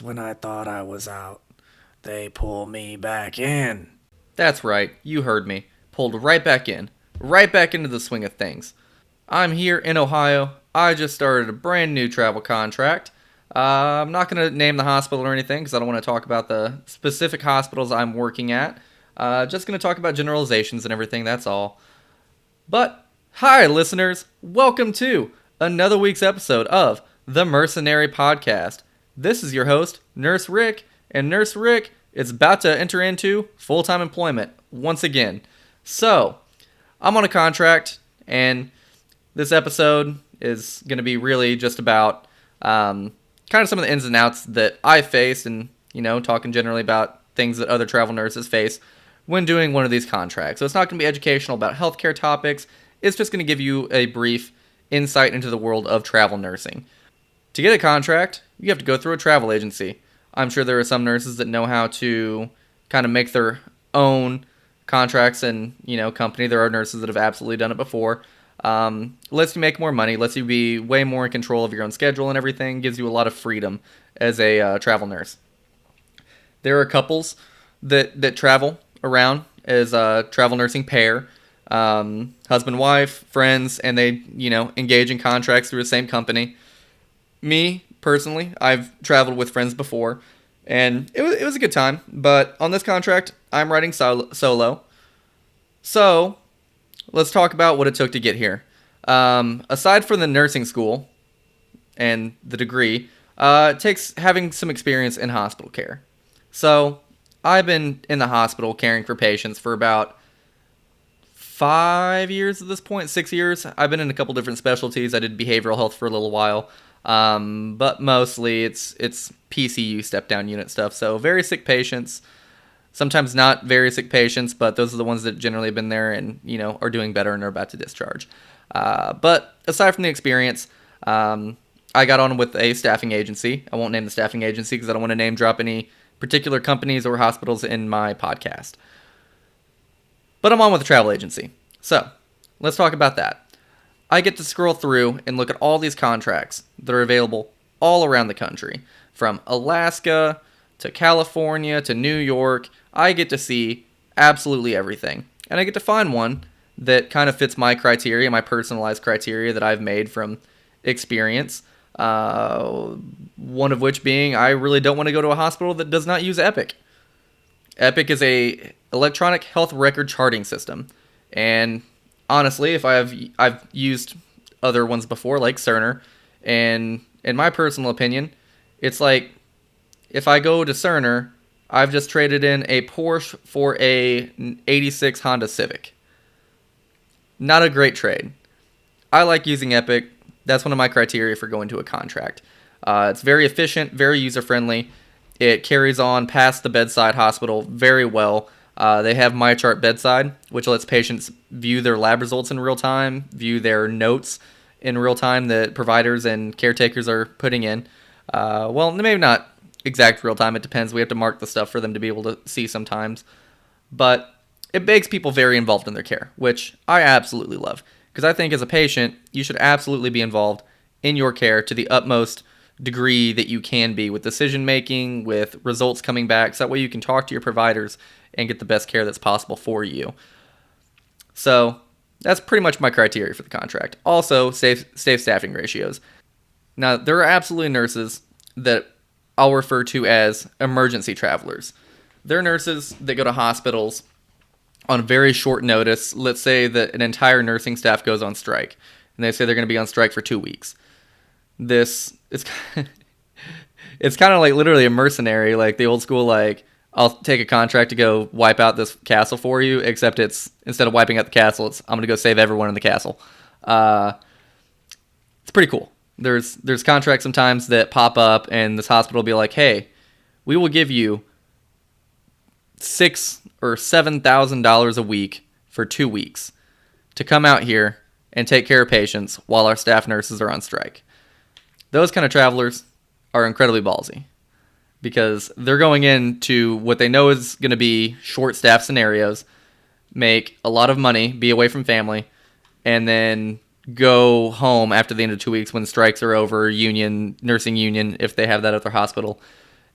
when I thought I was out, they pull me back in. That's right, you heard me. Pulled right back into the swing of things. I'm here in Ohio. I just started a brand new travel contract. I'm not going to name the hospital or anything because I don't want to talk about the specific hospitals I'm working at. Just going to talk about generalizations and everything, that's all. But, hi, listeners. Welcome to another week's episode of the Mursenary podcast. This is your host, Nurse Rick, and Nurse Rick is about to enter into full-time employment once again. So, I'm on a contract, and this episode is going to be really just about kind of some of the ins and outs that I faced and, talking generally about things that other travel nurses face when doing one of these contracts. So it's not going to be educational about healthcare topics. It's just going to give you a brief insight into the world of travel nursing. To get a contract, you have to go through a travel agency. I'm sure there are some nurses that know how to kind of make their own contracts and, company. There are nurses that have absolutely done it before. Lets you make more money, lets you be way more in control of your own schedule and everything, gives you a lot of freedom as a travel nurse. There are couples that travel around as a travel nursing pair, husband, wife, friends, and they, engage in contracts through the same company. Me, personally, I've traveled with friends before, and it was a good time, but on this contract, I'm riding solo. So, let's talk about what it took to get here. Aside from the nursing school and the degree, it takes having some experience in hospital care. So, I've been in the hospital caring for patients for about 5 years at this point, 6 years. I've been in a couple different specialties. I did behavioral health for a little while, but mostly it's PCU step-down unit stuff. So very sick patients, sometimes not very sick patients, but those are the ones that generally have been there and, are doing better and are about to discharge. But aside from the experience, I got on with a staffing agency. I won't name the staffing agency because I don't want to name drop any particular companies or hospitals in my podcast. But I'm on with a travel agency. So, let's talk about that. I get to scroll through and look at all these contracts that are available all around the country. From Alaska to California to New York, I get to see absolutely everything. And I get to find one that kind of fits my criteria, my personalized criteria that I've made from experience. One of which being I really don't want to go to a hospital that does not use Epic. Epic is a electronic health record charting system, and honestly, if I've used other ones before like Cerner, and in my personal opinion, it's like if I go to Cerner, I've just traded in a Porsche for a '86 Honda Civic. Not a great trade. I like using Epic. That's one of my criteria for going to a contract. It's very efficient, very user-friendly. It carries on past the bedside hospital very well. They have MyChart Bedside, which lets patients view their lab results in real time, view their notes in real time that providers and caretakers are putting in. Well, maybe not exact real time. It depends. We have to mark the stuff for them to be able to see sometimes. But it makes people very involved in their care, which I absolutely love. Because I think as a patient, you should absolutely be involved in your care to the utmost degree that you can be with decision making, with results coming back, so that way you can talk to your providers and get the best care that's possible for you. So that's pretty much my criteria for the contract. Also, safe staffing ratios. Now, there are absolutely nurses that I'll refer to as emergency travelers. They're nurses that go to hospitals on very short notice. Let's say that an entire nursing staff goes on strike, and they say they're going to be on strike for 2 weeks. It's kind of like literally a mercenary, like the old school, like, I'll take a contract to go wipe out this castle for you, except it's, instead of wiping out the castle, I'm going to go save everyone in the castle. It's pretty cool. There's contracts sometimes that pop up, and this hospital will be like, hey, we will give you $6,000 or $7,000 a week for 2 weeks to come out here and take care of patients while our staff nurses are on strike. Those kind of travelers are incredibly ballsy because they're going into what they know is going to be short staff scenarios, make a lot of money, be away from family, and then go home after the end of 2 weeks when strikes are over, nursing union, if they have that at their hospital,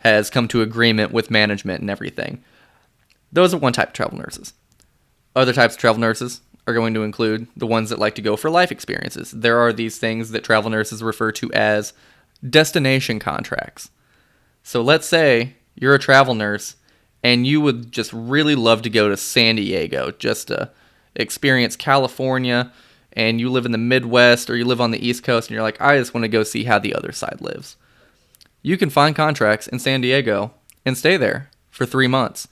has come to agreement with management and everything. Those are one type of travel nurses. Other types of travel nurses are going to include the ones that like to go for life experiences. There are these things that travel nurses refer to as destination contracts. So let's say you're a travel nurse and you would just really love to go to San Diego just to experience California, and you live in the Midwest or you live on the East Coast and you're like, I just want to go see how the other side lives. You can find contracts in San Diego and stay there for 3 months.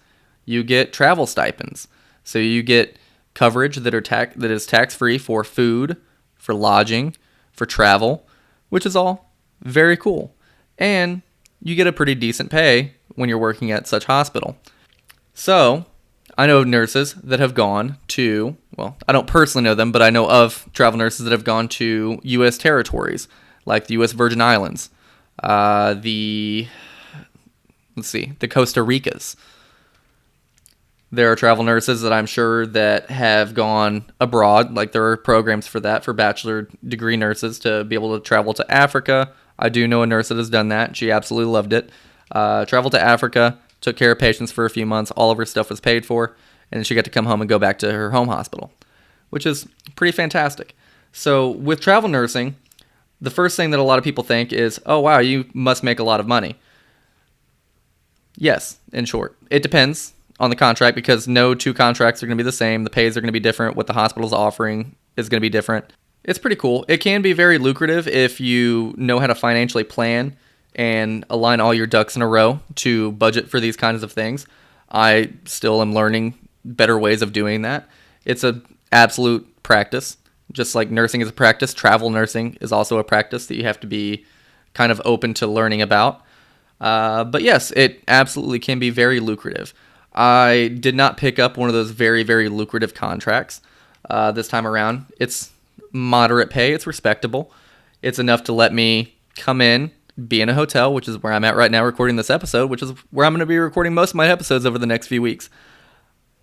You get travel stipends. So you get coverage that is tax-free for food, for lodging, for travel, which is all very cool. And you get a pretty decent pay when you're working at such hospital. So I know of nurses that have gone to, well, I don't personally know them, but I know of travel nurses that have gone to U.S. territories, like the U.S. Virgin Islands, the Costa Ricas. There are travel nurses that I'm sure that have gone abroad, like there are programs for that, for bachelor degree nurses to be able to travel to Africa. I do know a nurse that has done that. She absolutely loved it. Traveled to Africa, took care of patients for a few months. All of her stuff was paid for, and then she got to come home and go back to her home hospital, which is pretty fantastic. So with travel nursing, the first thing that a lot of people think is, oh, wow, you must make a lot of money. Yes, in short. It depends on the contract because no two contracts are going to be the same. The pays are going to be different. What the hospital's offering is going to be different. It's pretty cool. It can be very lucrative if you know how to financially plan and align all your ducks in a row to budget for these kinds of things. I still am learning better ways of doing that. It's an absolute practice. Just like nursing is a practice, travel nursing is also a practice that you have to be kind of open to learning about. But yes, it absolutely can be very lucrative. I did not pick up one of those very, very lucrative contracts this time around. It's moderate pay. It's respectable. It's enough to let me come in, be in a hotel, which is where I'm at right now recording this episode, which is where I'm going to be recording most of my episodes over the next few weeks.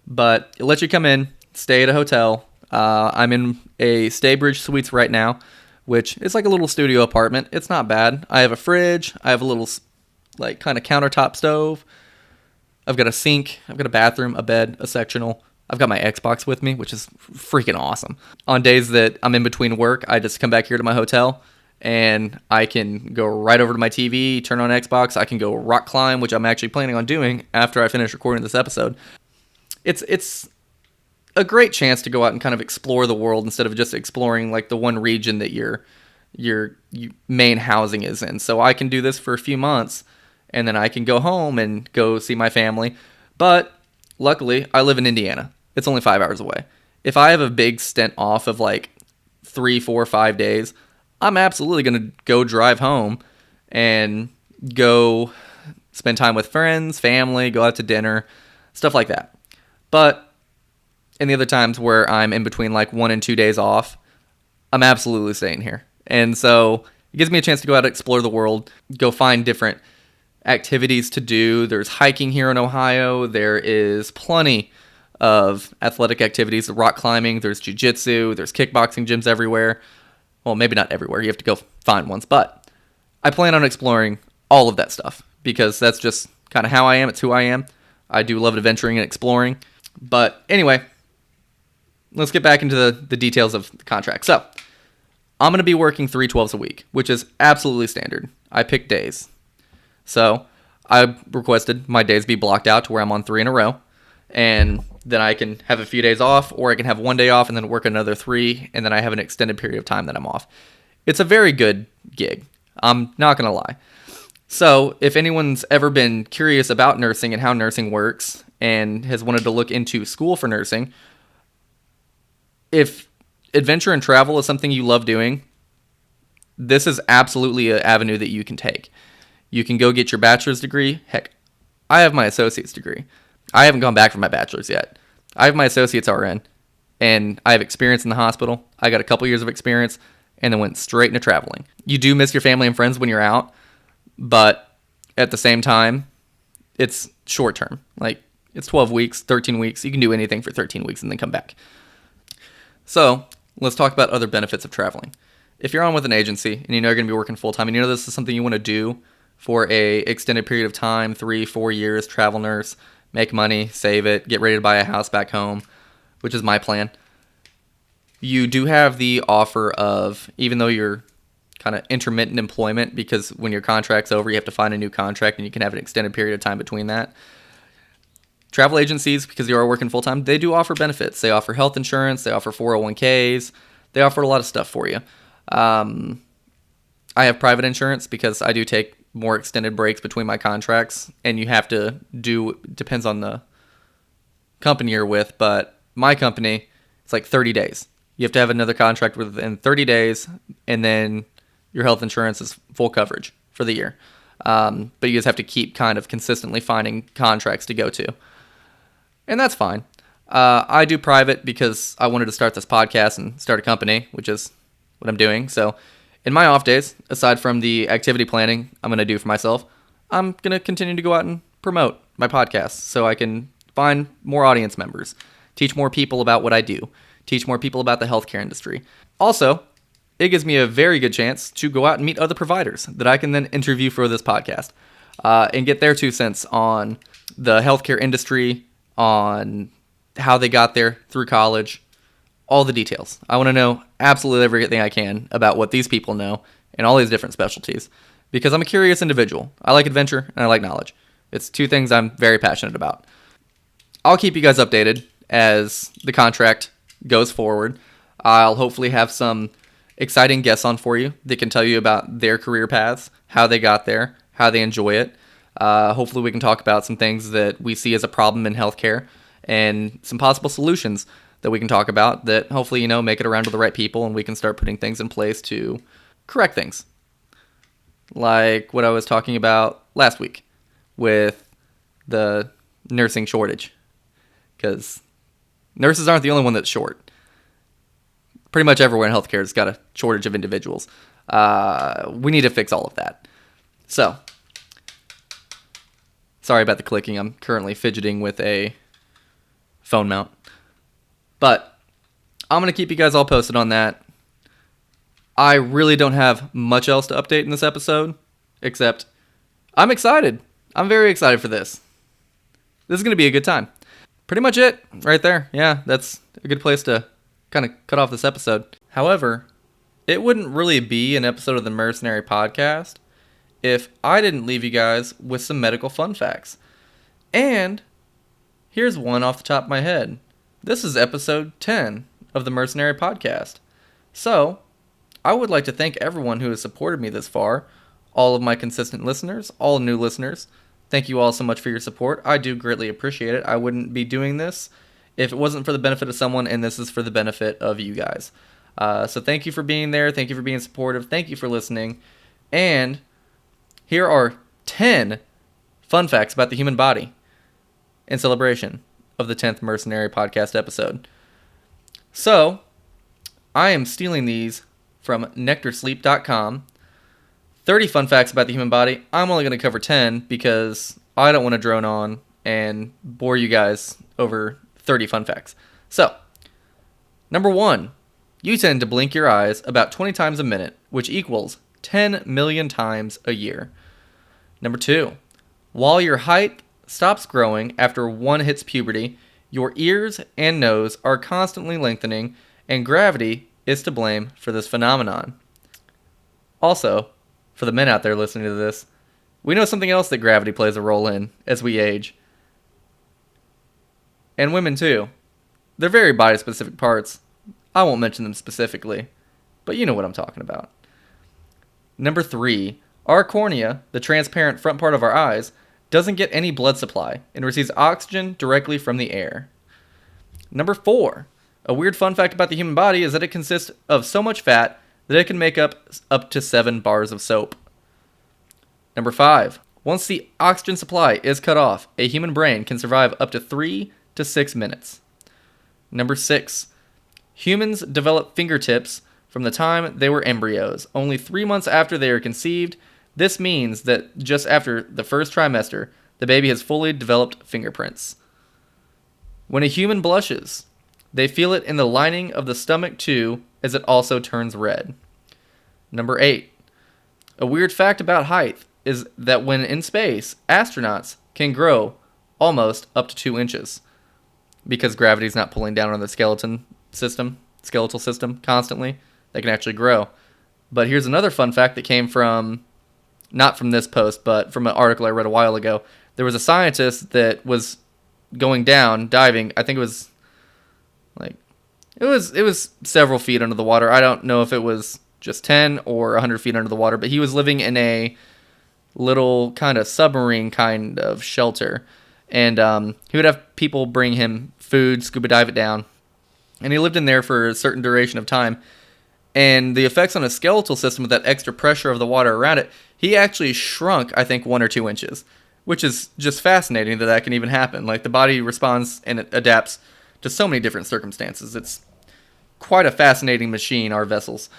But it lets you come in, stay at a hotel. I'm in a Staybridge Suites right now, which is like a little studio apartment. It's not bad. I have a fridge. I have a little like kind of countertop stove. I've got a sink. I've got a bathroom, a bed, a sectional. I've got my Xbox with me, which is freaking awesome. On days that I'm in between work, I just come back here to my hotel and I can go right over to my TV, turn on Xbox. I can go rock climb, which I'm actually planning on doing after I finish recording this episode. It's a great chance to go out and kind of explore the world instead of just exploring like the one region that your main housing is in. So I can do this for a few months and then I can go home and go see my family. But luckily, I live in Indiana. It's only 5 hours away. If I have a big stint off of like 3, 4, 5 days, I'm absolutely going to go drive home and go spend time with friends, family, go out to dinner, stuff like that. But in the other times where I'm in between like 1 and 2 days off, I'm absolutely staying here. And so it gives me a chance to go out and explore the world, go find different activities to do. There's hiking here in Ohio. There is plenty of athletic activities, rock climbing, there's jiu-jitsu, there's kickboxing gyms everywhere. Well, maybe not everywhere. You have to go find ones. But I plan on exploring all of that stuff because that's just kind of how I am. It's who I am. I do love adventuring and exploring. But anyway, let's get back into the details of the contract. So I'm going to be working 3/12s a week, which is absolutely standard. I pick days. So I requested my days be blocked out to where I'm on 3 in a row. And then I can have a few days off, or I can have 1 day off and then work another 3, and then I have an extended period of time that I'm off. It's a very good gig. I'm not going to lie. So if anyone's ever been curious about nursing and how nursing works and has wanted to look into school for nursing, if adventure and travel is something you love doing, this is absolutely an avenue that you can take. You can go get your bachelor's degree. Heck, I have my associate's degree. I haven't gone back for my bachelor's yet. I have my associate's RN, and I have experience in the hospital. I got a couple years of experience, and then went straight into traveling. You do miss your family and friends when you're out, but at the same time, it's short term. Like, it's 12 weeks, 13 weeks. You can do anything for 13 weeks and then come back. So let's talk about other benefits of traveling. If you're on with an agency and you know you're going to be working full time and you know this is something you want to do for a extended period of time, 3-4 years, travel nurse, make money, save it, get ready to buy a house back home, which is my plan. You do have the offer of, even though you're kind of intermittent employment, because when your contract's over, you have to find a new contract and you can have an extended period of time between that. Travel agencies, because you are working full-time, they do offer benefits. They offer health insurance, they offer 401ks, they offer a lot of stuff for you. I have private insurance because I do take more extended breaks between my contracts, and you have to depends on the company you're with, but my company, it's like 30 days. You have to have another contract within 30 days, and then your health insurance is full coverage for the year. But you just have to keep kind of consistently finding contracts to go to. And that's fine. I do private because I wanted to start this podcast and start a company, which is what I'm doing. So in my off days, aside from the activity planning I'm going to do for myself, I'm going to continue to go out and promote my podcast so I can find more audience members, teach more people about what I do, teach more people about the healthcare industry. Also, it gives me a very good chance to go out and meet other providers that I can then interview for this podcast and get their 2 cents on the healthcare industry, on how they got there through college, all the details. I want to know absolutely everything I can about what these people know in all these different specialties because I'm a curious individual. I like adventure and I like knowledge. It's 2 things I'm very passionate about. I'll keep you guys updated as the contract goes forward. I'll hopefully have some exciting guests on for you that can tell you about their career paths, how they got there, how they enjoy it. Hopefully we can talk about some things that we see as a problem in healthcare and some possible solutions that we can talk about that hopefully, make it around to the right people and we can start putting things in place to correct things. Like what I was talking about last week with the nursing shortage. Because nurses aren't the only one that's short. Pretty much everywhere in healthcare has got a shortage of individuals. We need to fix all of that. So, sorry about the clicking. I'm currently fidgeting with a phone mount. But I'm going to keep you guys all posted on that. I really don't have much else to update in this episode, except I'm excited. I'm very excited for this. This is going to be a good time. Pretty much it right there. Yeah, that's a good place to kind of cut off this episode. However, it wouldn't really be an episode of the Mursenary podcast if I didn't leave you guys with some medical fun facts. And here's one off the top of my head. This is episode 10 of the Mursenary podcast. So, I would like to thank everyone who has supported me this far, all of my consistent listeners, all new listeners. Thank you all so much for your support. I do greatly appreciate it. I wouldn't be doing this if it wasn't for the benefit of someone, and this is for the benefit of you guys. So thank you for being there. Thank you for being supportive. Thank you for listening. And here are 10 fun facts about the human body in celebration of the 10th Mursenary podcast episode. So, I am stealing these from nectarsleep.com. 30 fun facts about the human body. I'm only going to cover 10 because I don't want to drone on and bore you guys over 30 fun facts. So, number 1, you tend to blink your eyes about 20 times a minute, which equals 10 million times a year. Number 2, while your height stops growing after one hits puberty, your ears and nose are constantly lengthening, and gravity is to blame for this phenomenon. Also, for the men out there listening to this, we know something else that gravity plays a role in as we age. And women too. They're very body-specific parts. I won't mention them specifically, but you know what I'm talking about. Number 3, our cornea, the transparent front part of our eyes, doesn't get any blood supply and receives oxygen directly from the air. Number 4, a weird fun fact about the human body is that it consists of so much fat that it can make up to 7 bars of soap. Number 5, once the oxygen supply is cut off, a human brain can survive up to 3 to 6 minutes. Number 6, humans develop fingertips from the time they were embryos. Only 3 months after they are conceived. This means that just after the first trimester, the baby has fully developed fingerprints. When a human blushes, they feel it in the lining of the stomach too, as it also turns red. Number 8. A weird fact about height is that when in space, astronauts can grow almost up to 2 inches because gravity's not pulling down on the skeletal system constantly. They can actually grow. But here's another fun fact that came from, not from this post, but from an article I read a while ago. There was a scientist that was going down, diving. I think it was like, it was several feet under the water. I don't know if it was just 10 or 100 feet under the water, but he was living in a little kind of submarine kind of shelter. And he would have people bring him food, scuba dive it down. And he lived in there for a certain duration of time. And the effects on his skeletal system with that extra pressure of the water around it, he actually shrunk, I think, 1 or 2 inches, which is just fascinating that can even happen. Like, the body responds and it adapts to so many different circumstances. It's quite a fascinating machine, our vessels.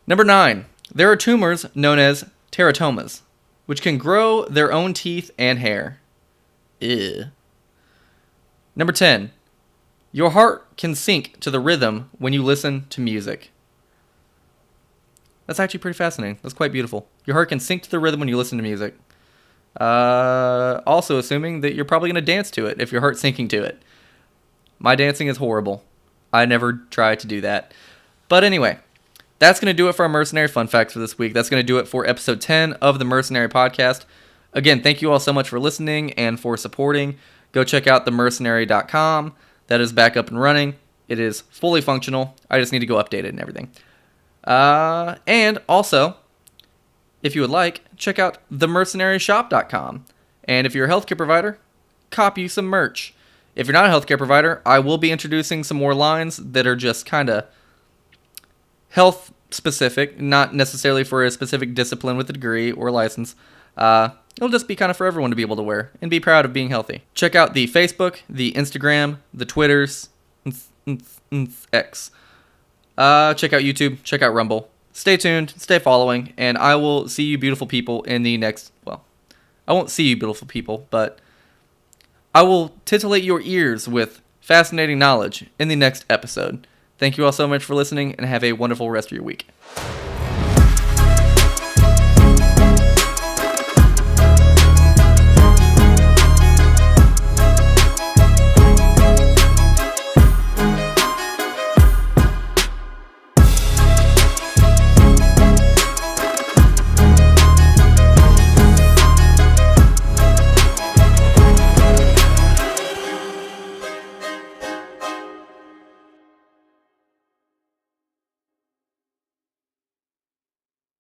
Number 9, there are tumors known as teratomas, which can grow their own teeth and hair. Ew. Number 10, your heart can sync to the rhythm when you listen to music. That's actually pretty fascinating. That's quite beautiful. Your heart can sync to the rhythm when you listen to music. Also assuming that you're probably going to dance to it if your heart's syncing to it. My dancing is horrible. I never try to do that. But anyway, that's going to do it for our Mercenary Fun Facts for this week. That's going to do it for episode 10 of the Mursenary Podcast. Again, thank you all so much for listening and for supporting. Go check out themursenary.com. That is back up and running. It is fully functional. I just need to go update it and everything. And also, if you would like, check out themercenaryshop.com. And if you're a healthcare provider, cop you some merch. If you're not a healthcare provider, I will be introducing some more lines that are just kind of health specific, not necessarily for a specific discipline with a degree or license. It'll just be kind of for everyone to be able to wear and be proud of being healthy. Check out the Facebook, the Instagram, the Twitters, X. Check out YouTube, check out Rumble. Stay tuned, stay following, and I will see you beautiful people in the next, well, I won't see you beautiful people, but I will titillate your ears with fascinating knowledge in the next episode. Thank you all so much for listening, and have a wonderful rest of your week.